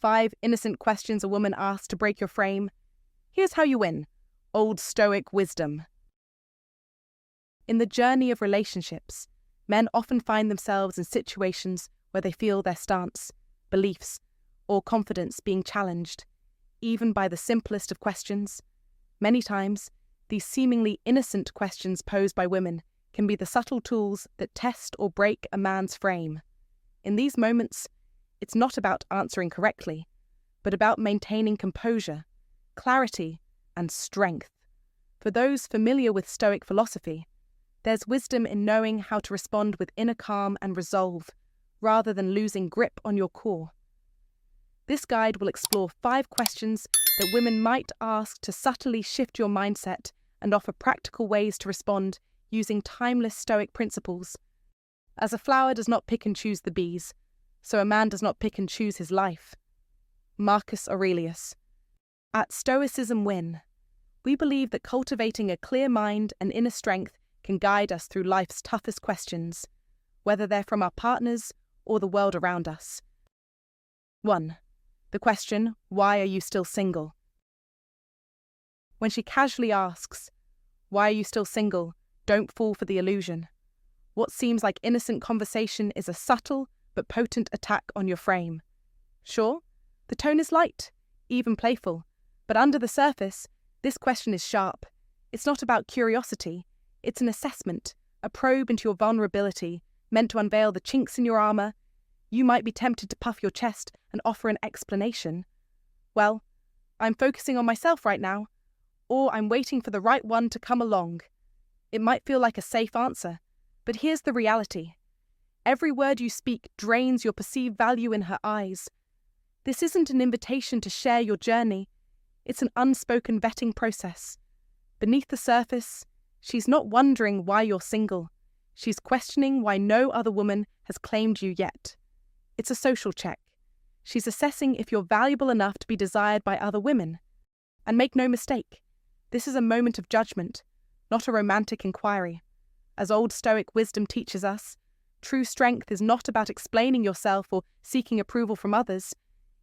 5 innocent questions a woman asks to break your frame. Here's how you win. Old Stoic wisdom. In the journey of relationships, men often find themselves in situations where they feel their stance, beliefs, or confidence being challenged, even by the simplest of questions. Many times, these seemingly innocent questions posed by women can be the subtle tools that test or break a man's frame. In these moments, it's not about answering correctly, but about maintaining composure, clarity, and strength. For those familiar with Stoic philosophy, there's wisdom in knowing how to respond with inner calm and resolve, rather than losing grip on your core. This guide will explore 5 questions that women might ask to subtly shift your mindset and offer practical ways to respond using timeless Stoic principles. As a flower does not pick and choose the bees, so a man does not pick and choose his life. Marcus Aurelius. At Stoicism Win, we believe that cultivating a clear mind and inner strength can guide us through life's toughest questions, whether they're from our partners or the world around us. 1. The question, why are you still single? When she casually asks, why are you still single? Don't fall for the illusion. What seems like innocent conversation is a subtle but potent attack on your frame. Sure, the tone is light, even playful, but under the surface, this question is sharp. It's not about curiosity, it's an assessment, a probe into your vulnerability, meant to unveil the chinks in your armor. You might be tempted to puff your chest and offer an explanation. Well, I'm focusing on myself right now, or I'm waiting for the right one to come along. It might feel like a safe answer, but here's the reality. Every word you speak drains your perceived value in her eyes. This isn't an invitation to share your journey. It's an unspoken vetting process. Beneath the surface, she's not wondering why you're single. She's questioning why no other woman has claimed you yet. It's a social check. She's assessing if you're valuable enough to be desired by other women. And make no mistake, this is a moment of judgment, not a romantic inquiry. As old Stoic wisdom teaches us, true strength is not about explaining yourself or seeking approval from others.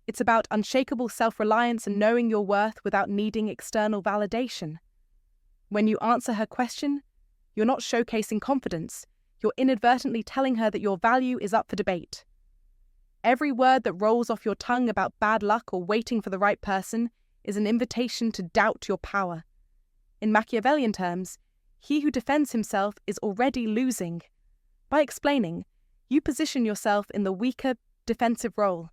It's about unshakable self-reliance and knowing your worth without needing external validation. When you answer her question, you're not showcasing confidence. You're inadvertently telling her that your value is up for debate. Every word that rolls off your tongue about bad luck or waiting for the right person is an invitation to doubt your power. In Machiavellian terms, he who defends himself is already losing. By explaining, you position yourself in the weaker, defensive role,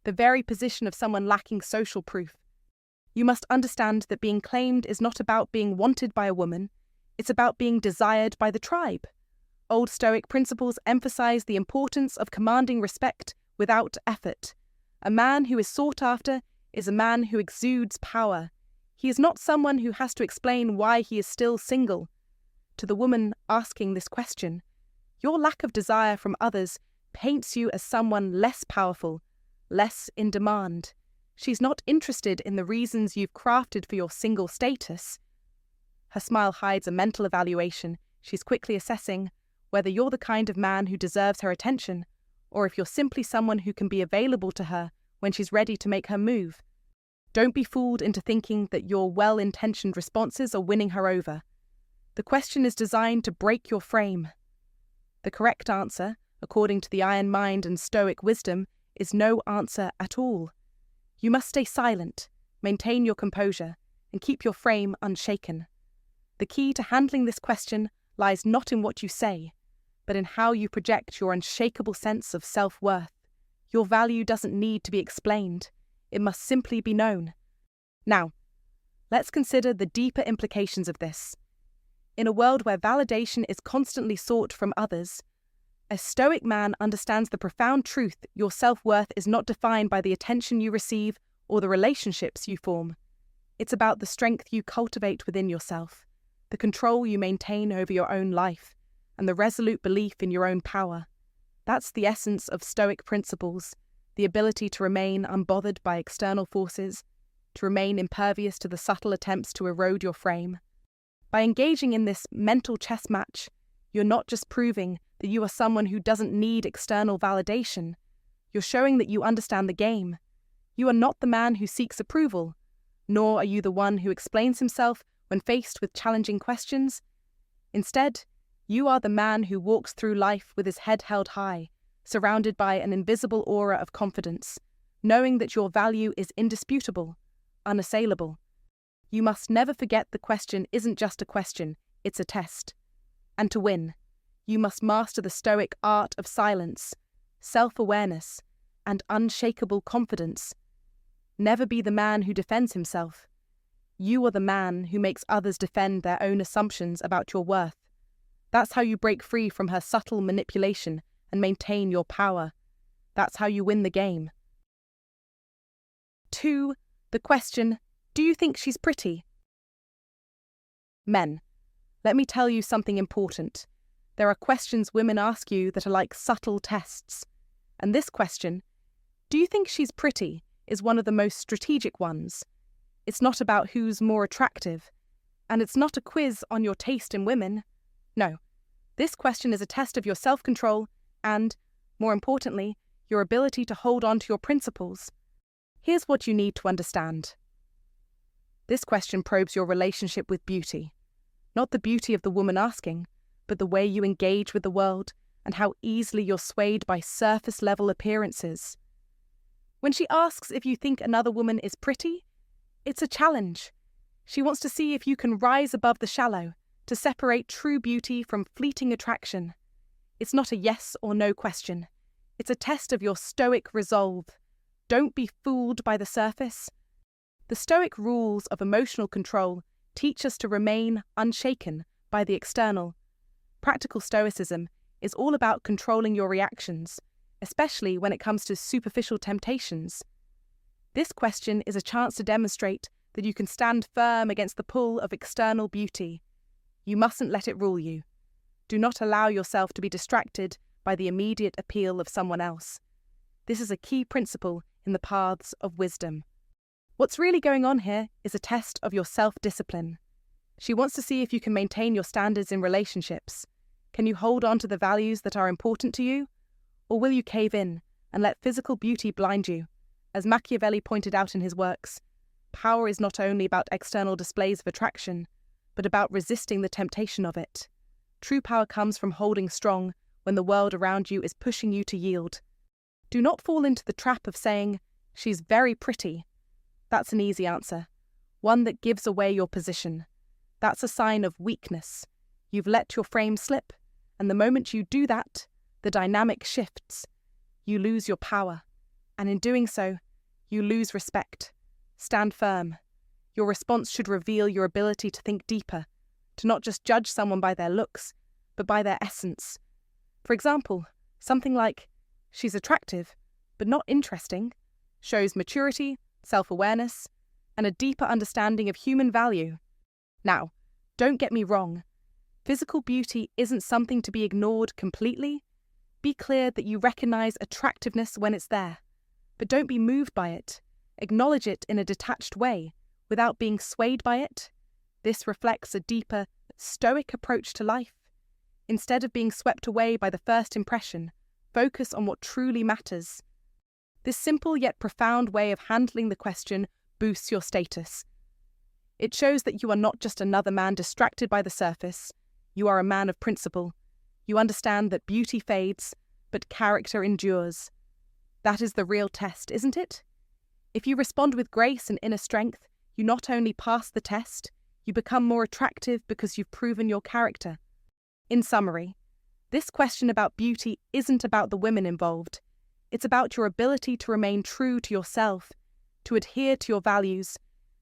the very position of someone lacking social proof. You must understand that being claimed is not about being wanted by a woman, it's about being desired by the tribe. Old Stoic principles emphasize the importance of commanding respect without effort. A man who is sought after is a man who exudes power. He is not someone who has to explain why he is still single. To the woman asking this question, your lack of desire from others paints you as someone less powerful, less in demand. She's not interested in the reasons you've crafted for your single status. Her smile hides a mental evaluation. She's quickly assessing whether you're the kind of man who deserves her attention, or if you're simply someone who can be available to her when she's ready to make her move. Don't be fooled into thinking that your well-intentioned responses are winning her over. The question is designed to break your frame. The correct answer, according to the iron mind and Stoic wisdom, is no answer at all. You must stay silent, maintain your composure, and keep your frame unshaken. The key to handling this question lies not in what you say, but in how you project your unshakable sense of self-worth. Your value doesn't need to be explained. It must simply be known. Now, let's consider the deeper implications of this. In a world where validation is constantly sought from others, a Stoic man understands the profound truth your self-worth is not defined by the attention you receive or the relationships you form. It's about the strength you cultivate within yourself, the control you maintain over your own life, and the resolute belief in your own power. That's the essence of Stoic principles, the ability to remain unbothered by external forces, to remain impervious to the subtle attempts to erode your frame. By engaging in this mental chess match, you're not just proving that you are someone who doesn't need external validation. You're showing that you understand the game. You are not the man who seeks approval, nor are you the one who explains himself when faced with challenging questions. Instead, you are the man who walks through life with his head held high, surrounded by an invisible aura of confidence, knowing that your value is indisputable, unassailable. You must never forget the question isn't just a question, it's a test. And to win, you must master the Stoic art of silence, self-awareness, and unshakable confidence. Never be the man who defends himself. You are the man who makes others defend their own assumptions about your worth. That's how you break free from her subtle manipulation and maintain your power. That's how you win the game. 2. The question, do you think she's pretty? Men, let me tell you something important. There are questions women ask you that are like subtle tests. And this question, do you think she's pretty, is one of the most strategic ones. It's not about who's more attractive, and it's not a quiz on your taste in women. No, this question is a test of your self-control and, more importantly, your ability to hold on to your principles. Here's what you need to understand. This question probes your relationship with beauty. Not the beauty of the woman asking, but the way you engage with the world and how easily you're swayed by surface-level appearances. When she asks if you think another woman is pretty, it's a challenge. She wants to see if you can rise above the shallow, to separate true beauty from fleeting attraction. It's not a yes or no question. It's a test of your Stoic resolve. Don't be fooled by the surface. The Stoic rules of emotional control teach us to remain unshaken by the external. Practical Stoicism is all about controlling your reactions, especially when it comes to superficial temptations. This question is a chance to demonstrate that you can stand firm against the pull of external beauty. You mustn't let it rule you. Do not allow yourself to be distracted by the immediate appeal of someone else. This is a key principle in the paths of wisdom. What's really going on here is a test of your self-discipline. She wants to see if you can maintain your standards in relationships. Can you hold on to the values that are important to you? Or will you cave in and let physical beauty blind you? As Machiavelli pointed out in his works, power is not only about external displays of attraction, but about resisting the temptation of it. True power comes from holding strong when the world around you is pushing you to yield. Do not fall into the trap of saying, "She's very pretty." That's an easy answer, one that gives away your position. That's a sign of weakness. You've let your frame slip, and the moment you do that, the dynamic shifts. You lose your power, and in doing so, you lose respect. Stand firm. Your response should reveal your ability to think deeper, to not just judge someone by their looks, but by their essence. For example, something like, "She's attractive, but not interesting," shows maturity, self-awareness, and a deeper understanding of human value. Now, don't get me wrong. Physical beauty isn't something to be ignored completely. Be clear that you recognize attractiveness when it's there, but don't be moved by it. Acknowledge it in a detached way, without being swayed by it. This reflects a deeper, Stoic approach to life. Instead of being swept away by the first impression, focus on what truly matters. This simple yet profound way of handling the question boosts your status. It shows that you are not just another man distracted by the surface. You are a man of principle. You understand that beauty fades, but character endures. That is the real test, isn't it? If you respond with grace and inner strength, you not only pass the test, you become more attractive because you've proven your character. In summary, this question about beauty isn't about the women involved. It's about your ability to remain true to yourself, to adhere to your values,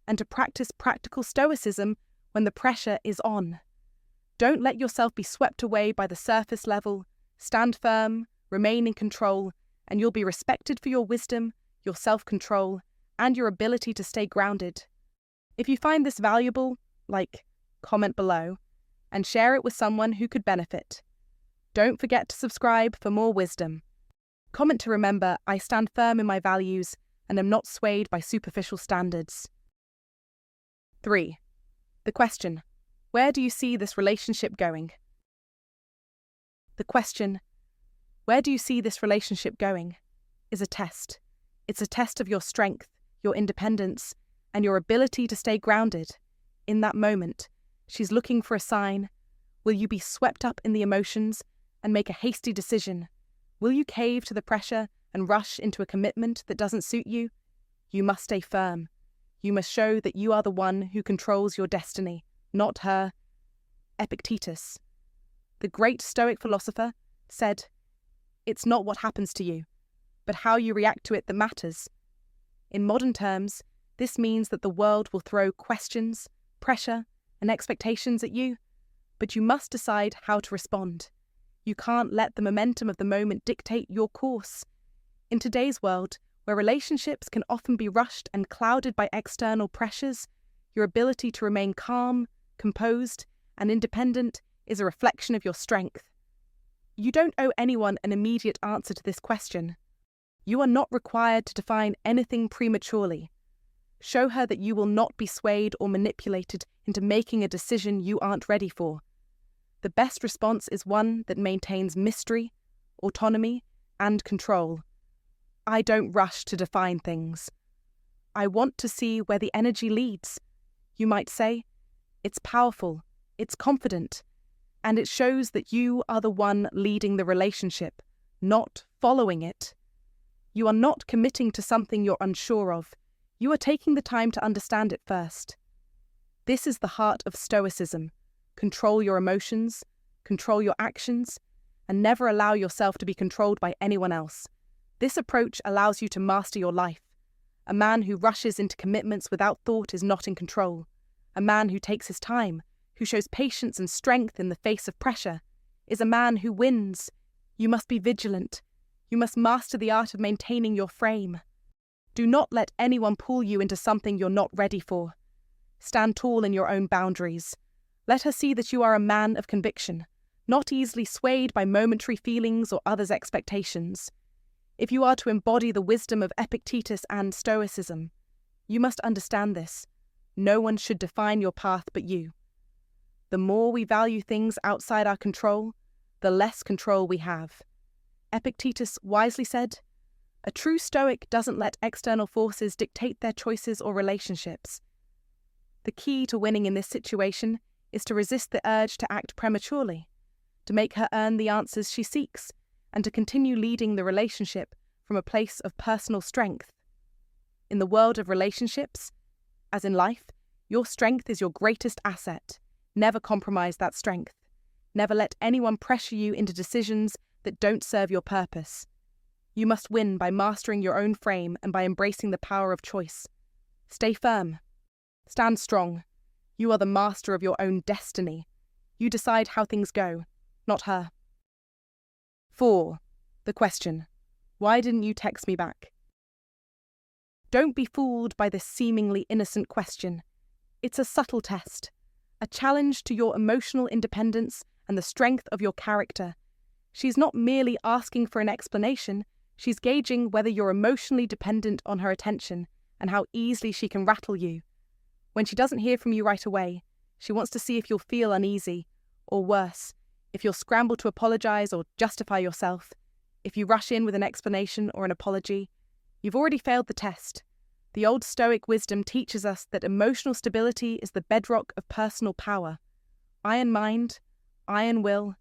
and to practice practical stoicism when the pressure is on. Don't let yourself be swept away by the surface level. Stand firm, remain in control, and you'll be respected for your wisdom, your self-control, and your ability to stay grounded. If you find this valuable, comment below, and share it with someone who could benefit. Don't forget to subscribe for more wisdom. Comment to remember I stand firm in my values and am not swayed by superficial standards. 3. The question, where do you see this relationship going? The question, where do you see this relationship going, is a test. It's a test of your strength, your independence, and your ability to stay grounded. In that moment, she's looking for a sign. Will you be swept up in the emotions and make a hasty decision? Will you cave to the pressure and rush into a commitment that doesn't suit you? You must stay firm. You must show that you are the one who controls your destiny, not her. Epictetus, the great Stoic philosopher, said, "It's not what happens to you, but how you react to it that matters." In modern terms, this means that the world will throw questions, pressure, and expectations at you, but you must decide how to respond. You can't let the momentum of the moment dictate your course. In today's world, where relationships can often be rushed and clouded by external pressures, your ability to remain calm, composed, and independent is a reflection of your strength. You don't owe anyone an immediate answer to this question. You are not required to define anything prematurely. Show her that you will not be swayed or manipulated into making a decision you aren't ready for. The best response is one that maintains mystery, autonomy, and control. I don't rush to define things. I want to see where the energy leads. You might say, it's powerful, it's confident, and it shows that you are the one leading the relationship, not following it. You are not committing to something you're unsure of. You are taking the time to understand it first. This is the heart of Stoicism. Control your emotions, control your actions, and never allow yourself to be controlled by anyone else. This approach allows you to master your life. A man who rushes into commitments without thought is not in control. A man who takes his time, who shows patience and strength in the face of pressure, is a man who wins. You must be vigilant. You must master the art of maintaining your frame. Do not let anyone pull you into something you're not ready for. Stand tall in your own boundaries. Let her see that you are a man of conviction, not easily swayed by momentary feelings or others' expectations. If you are to embody the wisdom of Epictetus and Stoicism, you must understand this. No one should define your path but you. The more we value things outside our control, the less control we have. Epictetus wisely said, "A true Stoic doesn't let external forces dictate their choices or relationships." The key to winning in this situation is to resist the urge to act prematurely, to make her earn the answers she seeks, and to continue leading the relationship from a place of personal strength. In the world of relationships, as in life, your strength is your greatest asset. Never compromise that strength. Never let anyone pressure you into decisions that don't serve your purpose. You must win by mastering your own frame and by embracing the power of choice. Stay firm. Stand strong. You are the master of your own destiny. You decide how things go, not her. 4. The question. Why didn't you text me back? Don't be fooled by this seemingly innocent question. It's a subtle test, a challenge to your emotional independence and the strength of your character. She's not merely asking for an explanation, she's gauging whether you're emotionally dependent on her attention and how easily she can rattle you. When she doesn't hear from you right away, she wants to see if you'll feel uneasy, or worse, if you'll scramble to apologize or justify yourself. If you rush in with an explanation or an apology, you've already failed the test. The old Stoic wisdom teaches us that emotional stability is the bedrock of personal power. Iron mind, iron will.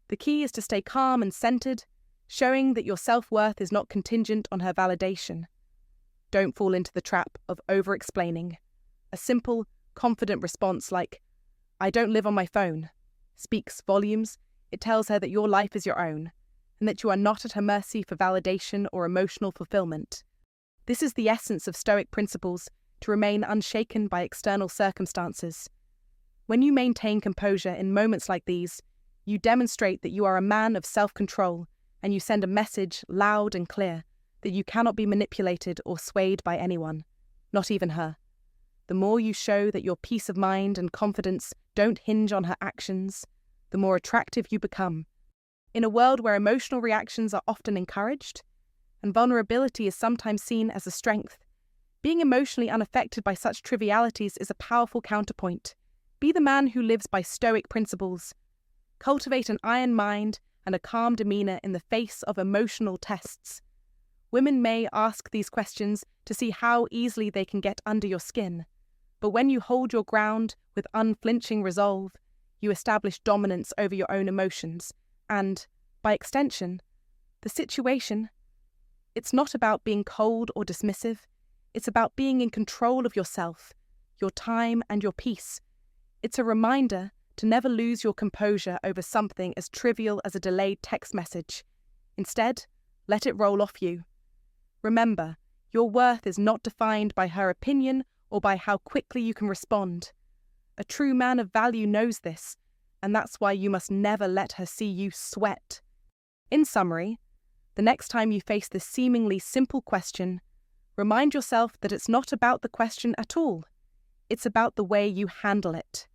The key is to stay calm and centered, showing that your self-worth is not contingent on her validation. Don't fall into the trap of over-explaining. A simple, confident response like, "I don't live on my phone," speaks volumes. It tells her that your life is your own, and that you are not at her mercy for validation or emotional fulfillment. This is the essence of Stoic principles, to remain unshaken by external circumstances. When you maintain composure in moments like these, you demonstrate that you are a man of self-control, and you send a message loud and clear that you cannot be manipulated or swayed by anyone, not even her. The more you show that your peace of mind and confidence don't hinge on her actions, the more attractive you become. In a world where emotional reactions are often encouraged, and vulnerability is sometimes seen as a strength, being emotionally unaffected by such trivialities is a powerful counterpoint. Be the man who lives by Stoic principles. Cultivate an iron mind and a calm demeanor in the face of emotional tests. Women may ask these questions to see how easily they can get under your skin, but when you hold your ground with unflinching resolve, you establish dominance over your own emotions, and, by extension, the situation. It's not about being cold or dismissive, it's about being in control of yourself, your time and your peace. It's a reminder to never lose your composure over something as trivial as a delayed text message. Instead, let it roll off you. Remember, your worth is not defined by her opinion or by how quickly you can respond. A true man of value knows this, and that's why you must never let her see you sweat. In summary, the next time you face this seemingly simple question, remind yourself that it's not about the question at all. It's about the way you handle it.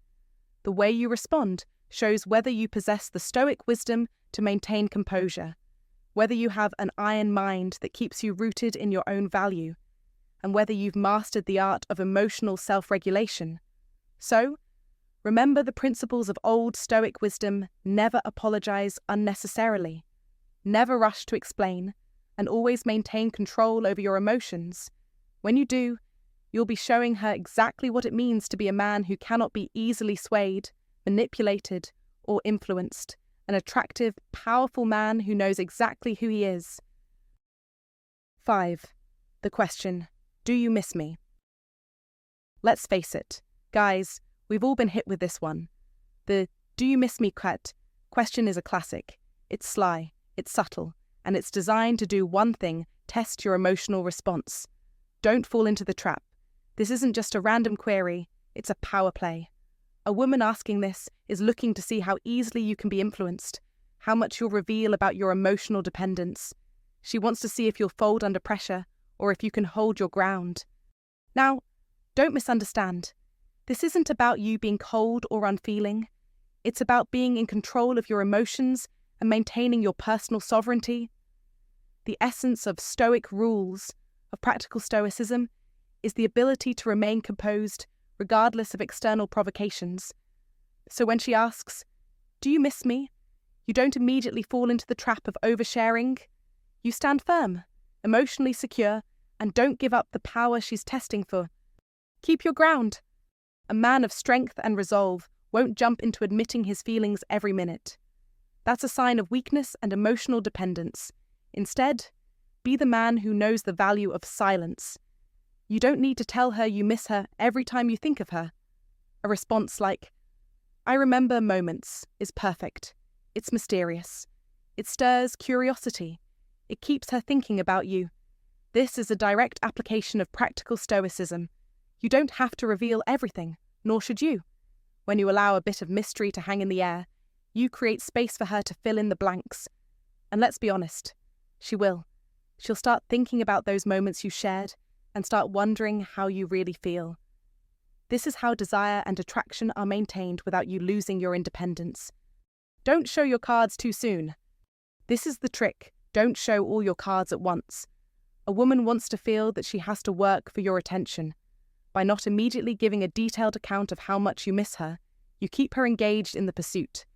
The way you respond shows whether you possess the Stoic wisdom to maintain composure, whether you have an iron mind that keeps you rooted in your own value, and whether you've mastered the art of emotional self-regulation. So, remember the principles of Old Stoic wisdom: never apologize unnecessarily, never rush to explain, and always maintain control over your emotions. When you do, you'll be showing her exactly what it means to be a man who cannot be easily swayed, manipulated, or influenced. An attractive, powerful man who knows exactly who he is. 5. The question, do you miss me? Let's face it, guys, we've all been hit with this one. The do you miss me question is a classic. It's sly, it's subtle, and it's designed to do one thing: test your emotional response. Don't fall into the trap. This isn't just a random query, it's a power play. A woman asking this is looking to see how easily you can be influenced, how much you'll reveal about your emotional dependence. She wants to see if you'll fold under pressure or if you can hold your ground. Now, don't misunderstand. This isn't about you being cold or unfeeling. It's about being in control of your emotions and maintaining your personal sovereignty. The essence of Stoic rules, of practical Stoicism, is the ability to remain composed regardless of external provocations. So when she asks, do you miss me? You don't immediately fall into the trap of oversharing. You stand firm, emotionally secure, and don't give up the power she's testing for. Keep your ground. A man of strength and resolve won't jump into admitting his feelings every minute. That's a sign of weakness and emotional dependence. Instead, be the man who knows the value of silence. You don't need to tell her you miss her every time you think of her. A response like, I remember moments, is perfect. It's mysterious. It stirs curiosity. It keeps her thinking about you. This is a direct application of practical Stoicism. You don't have to reveal everything, nor should you. When you allow a bit of mystery to hang in the air, you create space for her to fill in the blanks. And let's be honest, she will. She'll start thinking about those moments you shared and start wondering how you really feel. This is how desire and attraction are maintained without you losing your independence. Don't show your cards too soon. This is the trick. Don't show all your cards at once. A woman wants to feel that she has to work for your attention. By not immediately giving a detailed account of how much you miss her, you keep her engaged in the pursuit.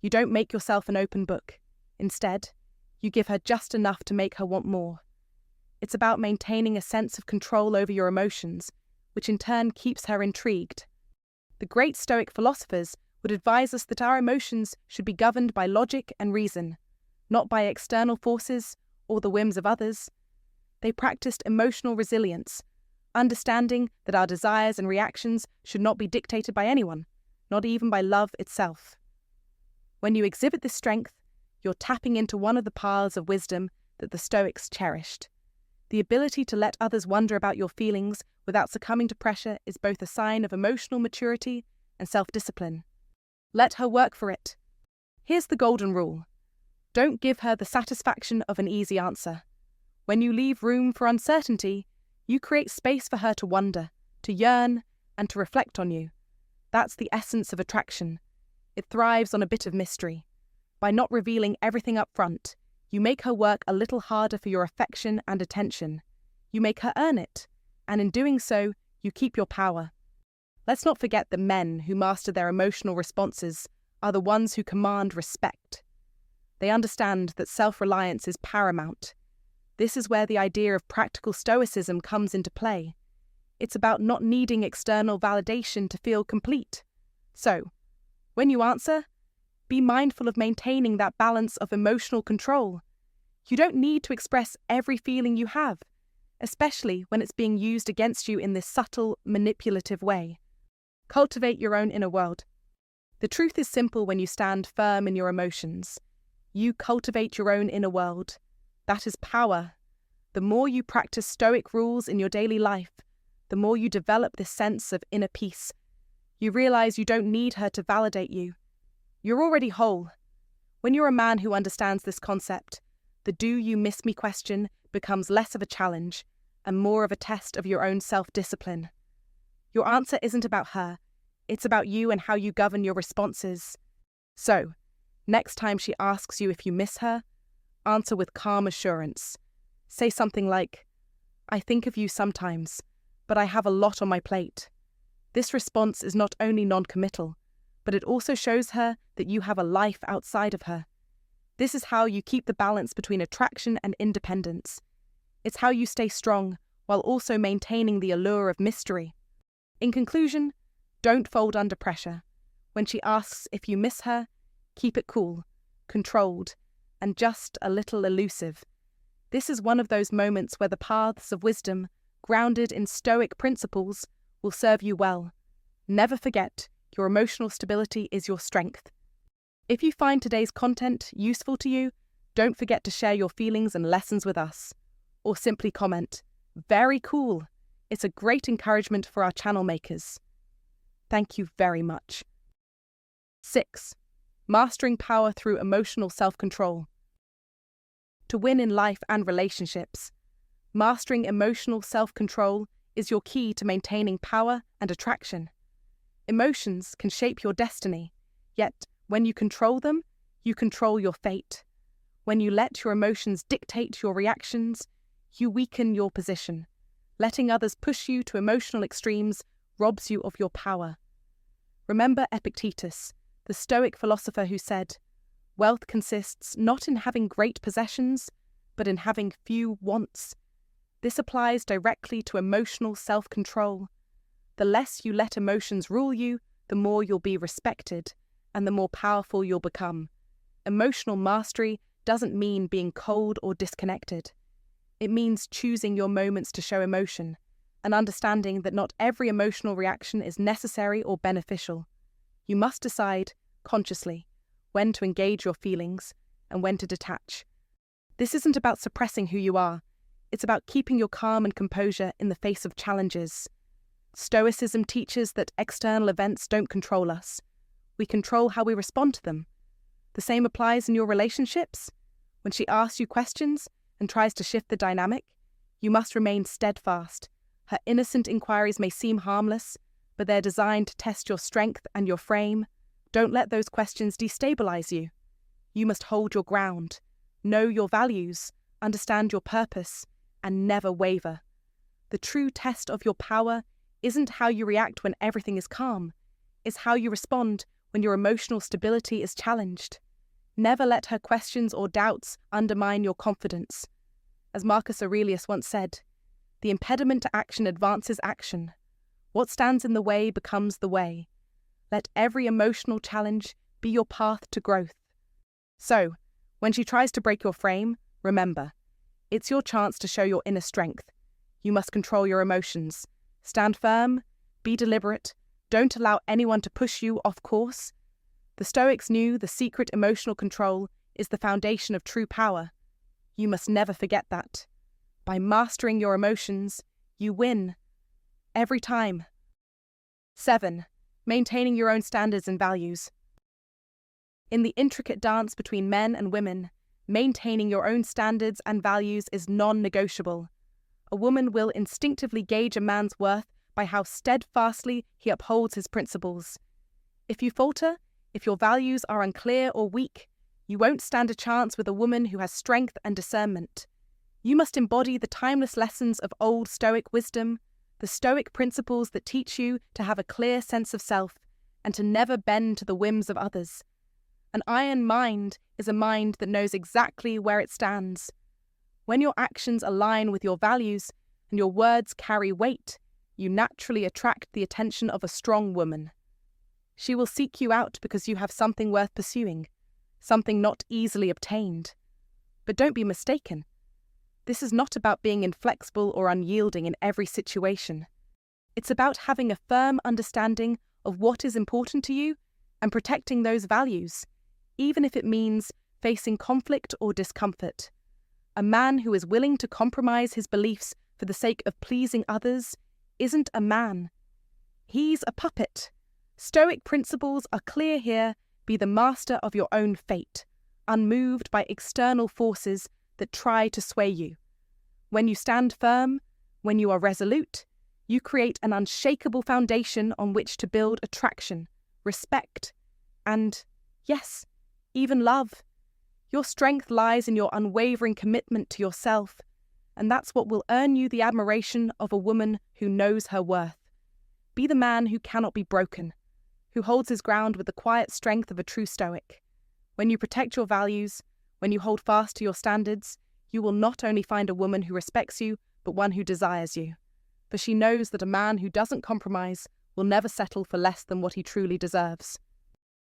You don't make yourself an open book. Instead, you give her just enough to make her want more. It's about maintaining a sense of control over your emotions, which in turn keeps her intrigued. The great Stoic philosophers would advise us that our emotions should be governed by logic and reason, not by external forces or the whims of others. They practiced emotional resilience, understanding that our desires and reactions should not be dictated by anyone, not even by love itself. When you exhibit this strength, you're tapping into one of the paths of wisdom that the Stoics cherished. The ability to let others wonder about your feelings without succumbing to pressure is both a sign of emotional maturity and self-discipline. Let her work for it. Here's the golden rule. Don't give her the satisfaction of an easy answer. When you leave room for uncertainty, you create space for her to wonder, to yearn, and to reflect on you. That's the essence of attraction. It thrives on a bit of mystery. By not revealing everything up front, you make her work a little harder for your affection and attention. You make her earn it, and in doing so, you keep your power. Let's not forget that men who master their emotional responses are the ones who command respect. They understand that self-reliance is paramount. This is where the idea of practical stoicism comes into play. It's about not needing external validation to feel complete. So, when you answer, be mindful of maintaining that balance of emotional control. You don't need to express every feeling you have, especially when it's being used against you in this subtle, manipulative way. Cultivate your own inner world. The truth is simple when you stand firm in your emotions. You cultivate your own inner world. That is power. The more you practice Stoic rules in your daily life, the more you develop this sense of inner peace. You realize you don't need her to validate you. You're already whole. When you're a man who understands this concept, the "do you miss me" question becomes less of a challenge and more of a test of your own self-discipline. Your answer isn't about her, it's about you and how you govern your responses. So, next time she asks you if you miss her, answer with calm assurance. Say something like, "I think of you sometimes, but I have a lot on my plate." This response is not only non-committal, but it also shows her that you have a life outside of her. This is how you keep the balance between attraction and independence. It's how you stay strong while also maintaining the allure of mystery. In conclusion, don't fold under pressure. When she asks if you miss her, keep it cool, controlled, and just a little elusive. This is one of those moments where the paths of wisdom, grounded in Stoic principles, will serve you well. Never forget, your emotional stability is your strength. If you find today's content useful to you, don't forget to share your feelings and lessons with us. Or simply comment, "Very cool." It's a great encouragement for our channel makers. Thank you very much. 6. Mastering power through emotional self-control. To win in life and relationships, mastering emotional self-control is your key to maintaining power and attraction. Emotions can shape your destiny, yet when you control them, you control your fate. When you let your emotions dictate your reactions, you weaken your position. Letting others push you to emotional extremes robs you of your power. Remember Epictetus, the Stoic philosopher who said, "Wealth consists not in having great possessions, but in having few wants." This applies directly to emotional self-control. The less you let emotions rule you, the more you'll be respected, and the more powerful you'll become. Emotional mastery doesn't mean being cold or disconnected. It means choosing your moments to show emotion, and understanding that not every emotional reaction is necessary or beneficial. You must decide, consciously, when to engage your feelings and when to detach. This isn't about suppressing who you are. It's about keeping your calm and composure in the face of challenges. Stoicism teaches that external events don't control us. We control how we respond to them. The same applies in your relationships. When she asks you questions and tries to shift the dynamic, you must remain steadfast. Her innocent inquiries may seem harmless, but they're designed to test your strength and your frame. Don't let those questions destabilize you. You must hold your ground, know your values, understand your purpose, and never waver. The true test of your power isn't how you react when everything is calm. It's how you respond when your emotional stability is challenged. Never let her questions or doubts undermine your confidence. As Marcus Aurelius once said, "The impediment to action advances action. What stands in the way becomes the way." Let every emotional challenge be your path to growth. So, when she tries to break your frame, remember, it's your chance to show your inner strength. You must control your emotions. Stand firm, be deliberate, don't allow anyone to push you off course. The Stoics knew the secret emotional control is the foundation of true power. You must never forget that. By mastering your emotions, you win. Every time. 7. Maintaining your own standards and values. In the intricate dance between men and women, maintaining your own standards and values is non-negotiable. A woman will instinctively gauge a man's worth by how steadfastly he upholds his principles. If you falter, if your values are unclear or weak, you won't stand a chance with a woman who has strength and discernment. You must embody the timeless lessons of old Stoic wisdom, the Stoic principles that teach you to have a clear sense of self and to never bend to the whims of others. An iron mind is a mind that knows exactly where it stands. When your actions align with your values and your words carry weight, you naturally attract the attention of a strong woman. She will seek you out because you have something worth pursuing, something not easily obtained. But don't be mistaken. This is not about being inflexible or unyielding in every situation. It's about having a firm understanding of what is important to you and protecting those values, even if it means facing conflict or discomfort. A man who is willing to compromise his beliefs for the sake of pleasing others isn't a man. He's a puppet. Stoic principles are clear here: be the master of your own fate, unmoved by external forces that try to sway you. When you stand firm, when you are resolute, you create an unshakable foundation on which to build attraction, respect, and, yes, even love. Your strength lies in your unwavering commitment to yourself, and that's what will earn you the admiration of a woman who knows her worth. Be the man who cannot be broken, who holds his ground with the quiet strength of a true Stoic. When you protect your values, when you hold fast to your standards, you will not only find a woman who respects you, but one who desires you. For she knows that a man who doesn't compromise will never settle for less than what he truly deserves.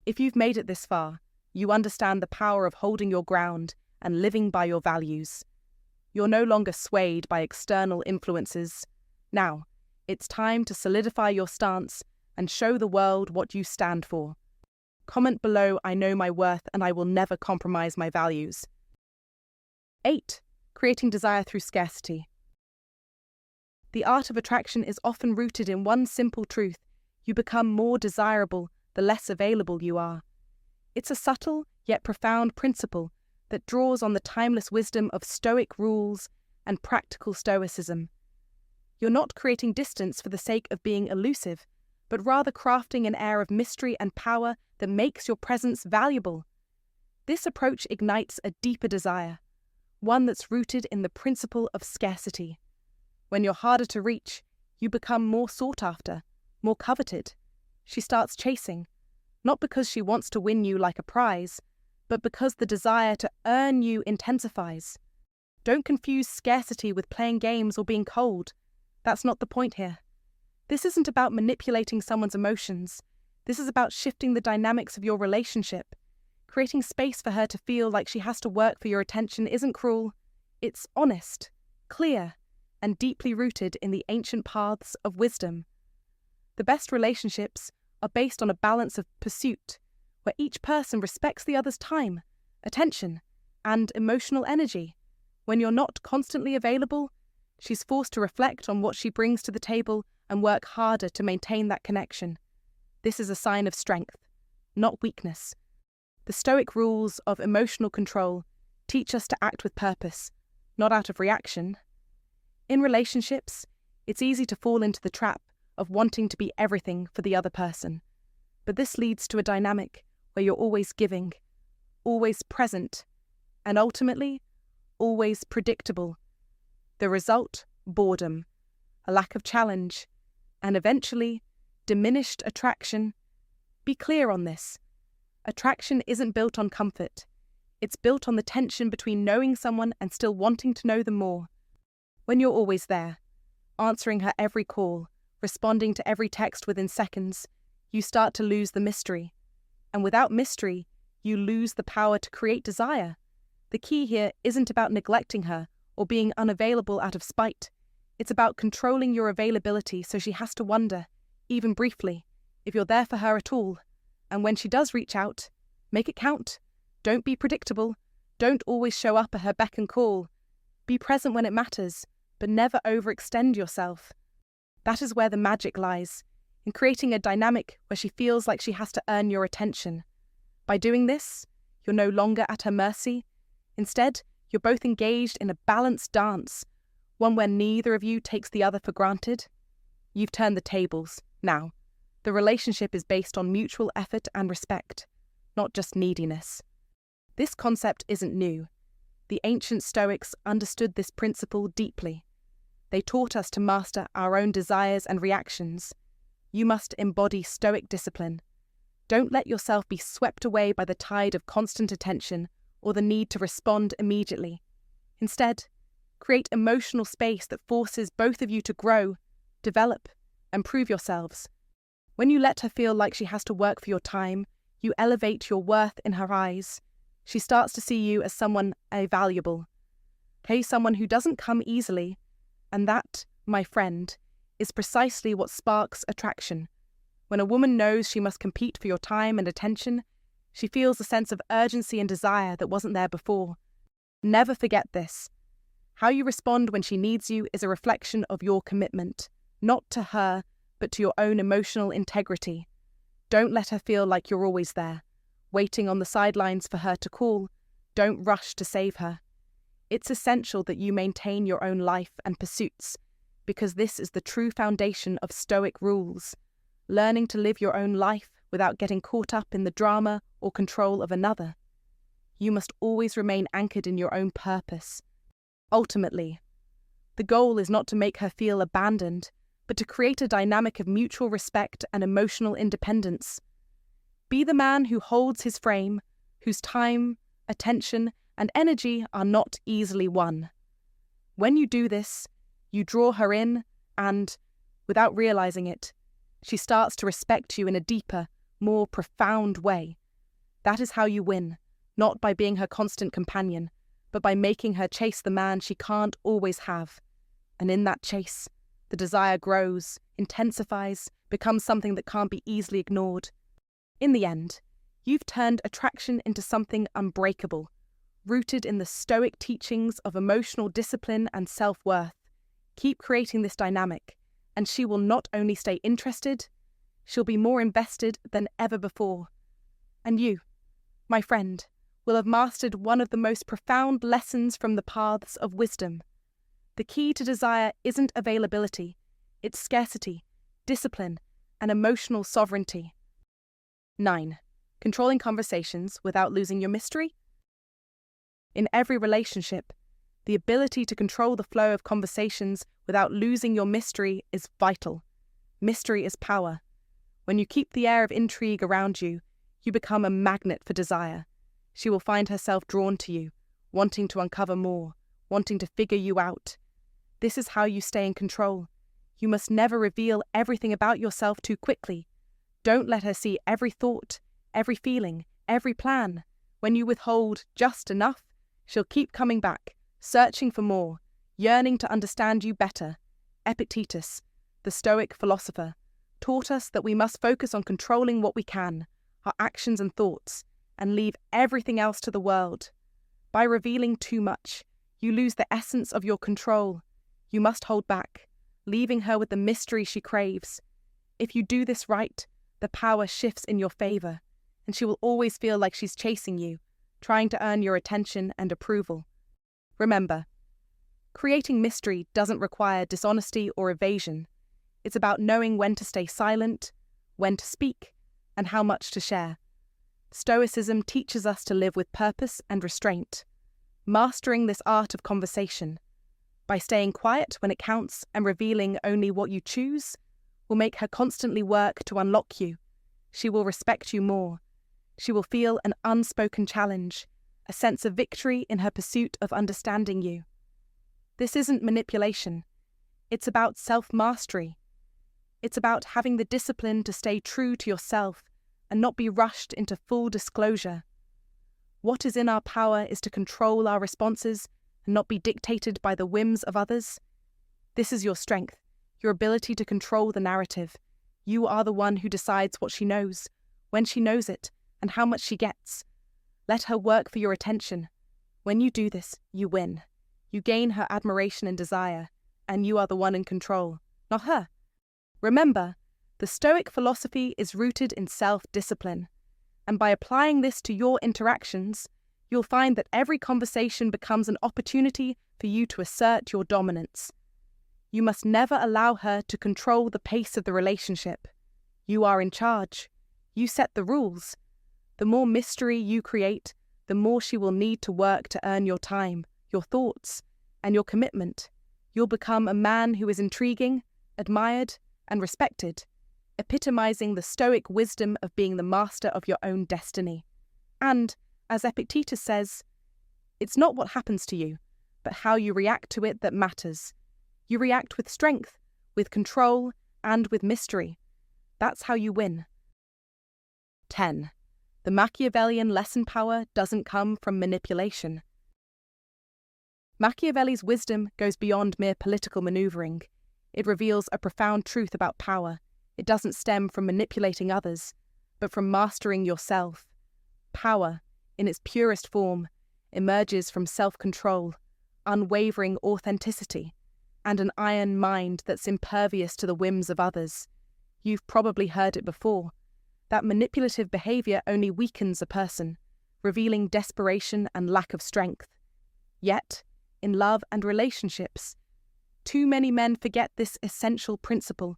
If you've made it this far, you understand the power of holding your ground and living by your values. You're no longer swayed by external influences. Now, it's time to solidify your stance and show the world what you stand for. Comment below, "I know my worth and I will never compromise my values." 8. Creating desire through scarcity. The art of attraction is often rooted in one simple truth: you become more desirable the less available you are. It's a subtle yet profound principle that draws on the timeless wisdom of Stoic rules and practical Stoicism. You're not creating distance for the sake of being elusive, but rather crafting an air of mystery and power that makes your presence valuable. This approach ignites a deeper desire, one that's rooted in the principle of scarcity. When you're harder to reach, you become more sought after, more coveted. She starts chasing, not because she wants to win you like a prize, but because the desire to earn you intensifies. Don't confuse scarcity with playing games or being cold. That's not the point here. This isn't about manipulating someone's emotions. This is about shifting the dynamics of your relationship. Creating space for her to feel like she has to work for your attention isn't cruel. It's honest, clear, and deeply rooted in the ancient paths of wisdom. The best relationships are based on a balance of pursuit, where each person respects the other's time, attention, and emotional energy. When you're not constantly available, she's forced to reflect on what she brings to the table and work harder to maintain that connection. This is a sign of strength, not weakness. The Stoic rules of emotional control teach us to act with purpose, not out of reaction. In relationships, it's easy to fall into the trap of wanting to be everything for the other person. But this leads to a dynamic where you're always giving, always present, and ultimately, always predictable. The result: boredom, a lack of challenge, and eventually, diminished attraction. Be clear on this. Attraction isn't built on comfort. It's built on the tension between knowing someone and still wanting to know them more. When you're always there, answering her every call, responding to every text within seconds, you start to lose the mystery. And without mystery, you lose the power to create desire. The key here isn't about neglecting her or being unavailable out of spite. It's about controlling your availability so she has to wonder, even briefly, if you're there for her at all. And when she does reach out, make it count. Don't be predictable. Don't always show up at her beck and call. Be present when it matters, but never overextend yourself. That is where the magic lies, in creating a dynamic where she feels like she has to earn your attention. By doing this, you're no longer at her mercy. Instead, you're both engaged in a balanced dance, one where neither of you takes the other for granted. You've turned the tables. Now, the relationship is based on mutual effort and respect, not just neediness. This concept isn't new. The ancient Stoics understood this principle deeply. They taught us to master our own desires and reactions. You must embody Stoic discipline. Don't let yourself be swept away by the tide of constant attention or the need to respond immediately. Instead, Create emotional space that forces both of you to grow, develop, and prove yourselves. When you let her feel like she has to work for your time, you elevate your worth in her eyes. She starts to see you as someone valuable. Someone who doesn't come easily. And that, my friend, is precisely what sparks attraction. When a woman knows she must compete for your time and attention, she feels a sense of urgency and desire that wasn't there before. Never forget this. How you respond when she needs you is a reflection of your commitment, not to her, but to your own emotional integrity. Don't let her feel like you're always there, waiting on the sidelines for her to call. Don't rush to save her. It's essential that you maintain your own life and pursuits, because this is the true foundation of Stoic rules. Learning to live your own life without getting caught up in the drama or control of another. You must always remain anchored in your own purpose. Ultimately, the goal is not to make her feel abandoned, but to create a dynamic of mutual respect and emotional independence. Be the man who holds his frame, whose time, attention, and energy are not easily won. When you do this, you draw her in and, without realizing it, she starts to respect you in a deeper, more profound way. That is how you win, not by being her constant companion, but by making her chase the man she can't always have. And in that chase, the desire grows, intensifies, becomes something that can't be easily ignored. In the end, you've turned attraction into something unbreakable, rooted in the Stoic teachings of emotional discipline and self-worth. Keep creating this dynamic, and she will not only stay interested, she'll be more invested than ever before. And you, my friend, will have mastered one of the most profound lessons from the paths of wisdom. The key to desire isn't availability, it's scarcity, discipline, and emotional sovereignty. 9. Controlling conversations without losing your mystery. In every relationship, the ability to control the flow of conversations without losing your mystery is vital. Mystery is power. When you keep the air of intrigue around you, you become a magnet for desire. She will find herself drawn to you, wanting to uncover more, wanting to figure you out. This is how you stay in control. You must never reveal everything about yourself too quickly. Don't let her see every thought, every feeling, every plan. When you withhold just enough, she'll keep coming back, searching for more, yearning to understand you better. Epictetus, the Stoic philosopher, taught us that we must focus on controlling what we can, our actions and thoughts, and leave everything else to the world. By revealing too much, you lose the essence of your control. You must hold back, leaving her with the mystery she craves. If you do this right, the power shifts in your favor, and she will always feel like she's chasing you, trying to earn your attention and approval. Remember, creating mystery doesn't require dishonesty or evasion. It's about knowing when to stay silent, when to speak, and how much to share. Stoicism teaches us to live with purpose and restraint, mastering this art of conversation. By staying quiet when it counts and revealing only what you choose, will make her constantly work to unlock you. She will respect you more. She will feel an unspoken challenge, a sense of victory in her pursuit of understanding you. This isn't manipulation. It's about self-mastery. It's about having the discipline to stay true to yourself and not be rushed into full disclosure. What is in our power is to control our responses and not be dictated by the whims of others. This is your strength, your ability to control the narrative. You are the one who decides what she knows, when she knows it, and how much she gets. Let her work for your attention. When you do this, you win. You gain her admiration and desire, and you are the one in control, not her. Remember, the Stoic philosophy is rooted in self-discipline, and by applying this to your interactions, you'll find that every conversation becomes an opportunity for you to assert your dominance. You must never allow her to control the pace of the relationship. You are in charge. You set the rules. The more mystery you create, the more she will need to work to earn your time, your thoughts, and your commitment. You'll become a man who is intriguing, admired, and respected, epitomizing the Stoic wisdom of being the master of your own destiny. And, as Epictetus says, it's not what happens to you, but how you react to it that matters. You react with strength, with control, and with mystery. That's how you win. 10. The Machiavellian lesson power doesn't come from manipulation. Machiavelli's wisdom goes beyond mere political maneuvering. It reveals a profound truth about power. It doesn't stem from manipulating others, but from mastering yourself. Power, in its purest form, emerges from self-control, unwavering authenticity, and an iron mind that's impervious to the whims of others. You've probably heard it before. That manipulative behavior only weakens a person, revealing desperation and lack of strength. Yet, in love and relationships, too many men forget this essential principle.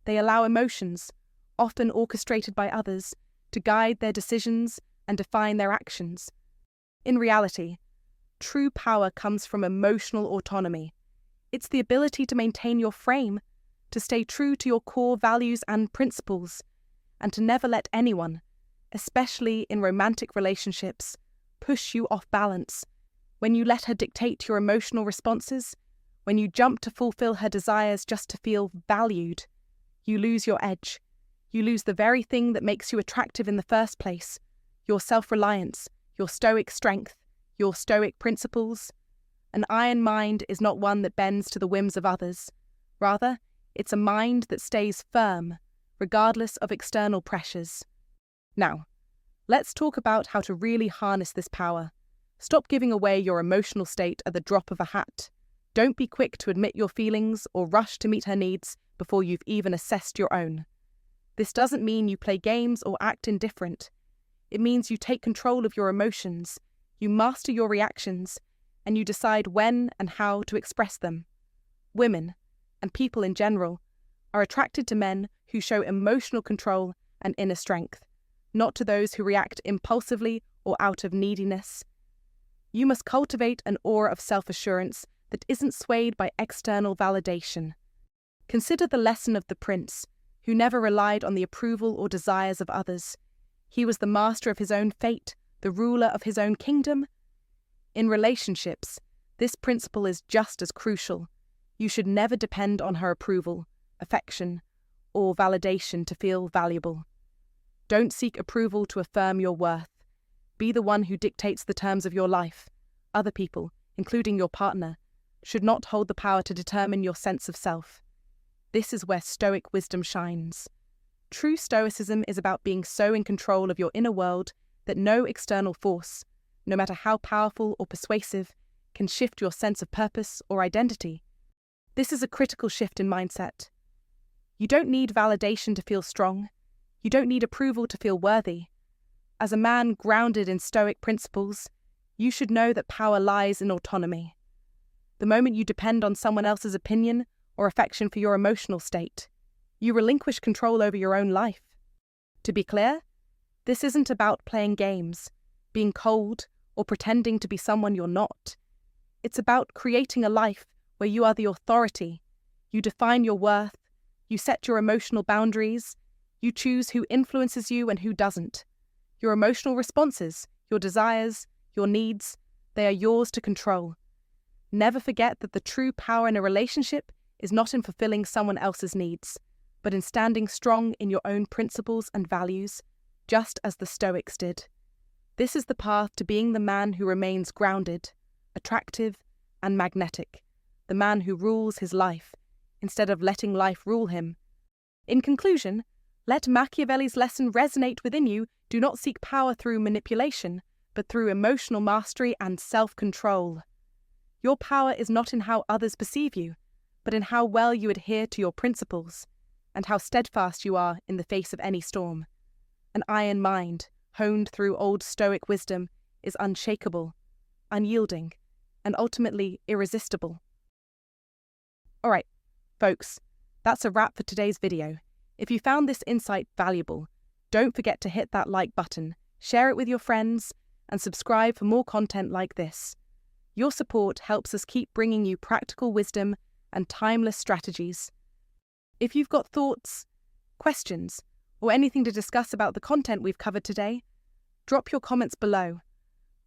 They allow emotions, often orchestrated by others, to guide their decisions and define their actions. In reality, true power comes from emotional autonomy. It's the ability to maintain your frame, to stay true to your core values and principles, and to never let anyone, especially in romantic relationships, push you off balance. When you let her dictate your emotional responses, when you jump to fulfill her desires just to feel valued, you lose your edge. You lose the very thing that makes you attractive in the first place: your self-reliance, your stoic strength, your stoic principles. An iron mind is not one that bends to the whims of others. Rather, it's a mind that stays firm, regardless of external pressures. Now, let's talk about how to really harness this power. Stop giving away your emotional state at the drop of a hat. Don't be quick to admit your feelings or rush to meet her needs before you've even assessed your own. This doesn't mean you play games or act indifferent. It means you take control of your emotions, you master your reactions, and you decide when and how to express them. Women, and people in general, are attracted to men who show emotional control and inner strength, not to those who react impulsively or out of neediness. You must cultivate an aura of self-assurance that isn't swayed by external validation. Consider the lesson of the prince, who never relied on the approval or desires of others. He was the master of his own fate, the ruler of his own kingdom. In relationships, this principle is just as crucial. You should never depend on her approval, affection, or validation to feel valuable. Don't seek approval to affirm your worth. Be the one who dictates the terms of your life. Other people, including your partner, should not hold the power to determine your sense of self. This is where Stoic wisdom shines. True Stoicism is about being so in control of your inner world that no external force, no matter how powerful or persuasive, can shift your sense of purpose or identity. This is a critical shift in mindset. You don't need validation to feel strong. You don't need approval to feel worthy. As a man grounded in Stoic principles, you should know that power lies in autonomy. The moment you depend on someone else's opinion or affection for your emotional state, you relinquish control over your own life. To be clear, this isn't about playing games, being cold, or pretending to be someone you're not. It's about creating a life where you are the authority. You define your worth, you set your emotional boundaries, you choose who influences you and who doesn't. Your emotional responses, your desires, your needs, they are yours to control. Never forget that the true power in a relationship is not in fulfilling someone else's needs, but in standing strong in your own principles and values, just as the Stoics did. This is the path to being the man who remains grounded, attractive, and magnetic, the man who rules his life, instead of letting life rule him. In conclusion, let Machiavelli's lesson resonate within you. Do not seek power through manipulation, but through emotional mastery and self-control. Your power is not in how others perceive you, but in how well you adhere to your principles, and how steadfast you are in the face of any storm. An iron mind, honed through old Stoic wisdom, is unshakable, unyielding, and ultimately irresistible. Alright, folks, that's a wrap for today's video. If you found this insight valuable, don't forget to hit that like button, share it with your friends, and subscribe for more content like this. Your support helps us keep bringing you practical wisdom and timeless strategies. If you've got thoughts, questions, or anything to discuss about the content we've covered today, drop your comments below.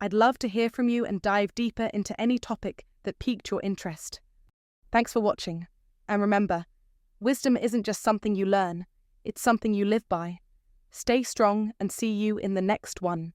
I'd love to hear from you and dive deeper into any topic that piqued your interest. Thanks for watching. And remember, wisdom isn't just something you learn, it's something you live by. Stay strong and see you in the next one.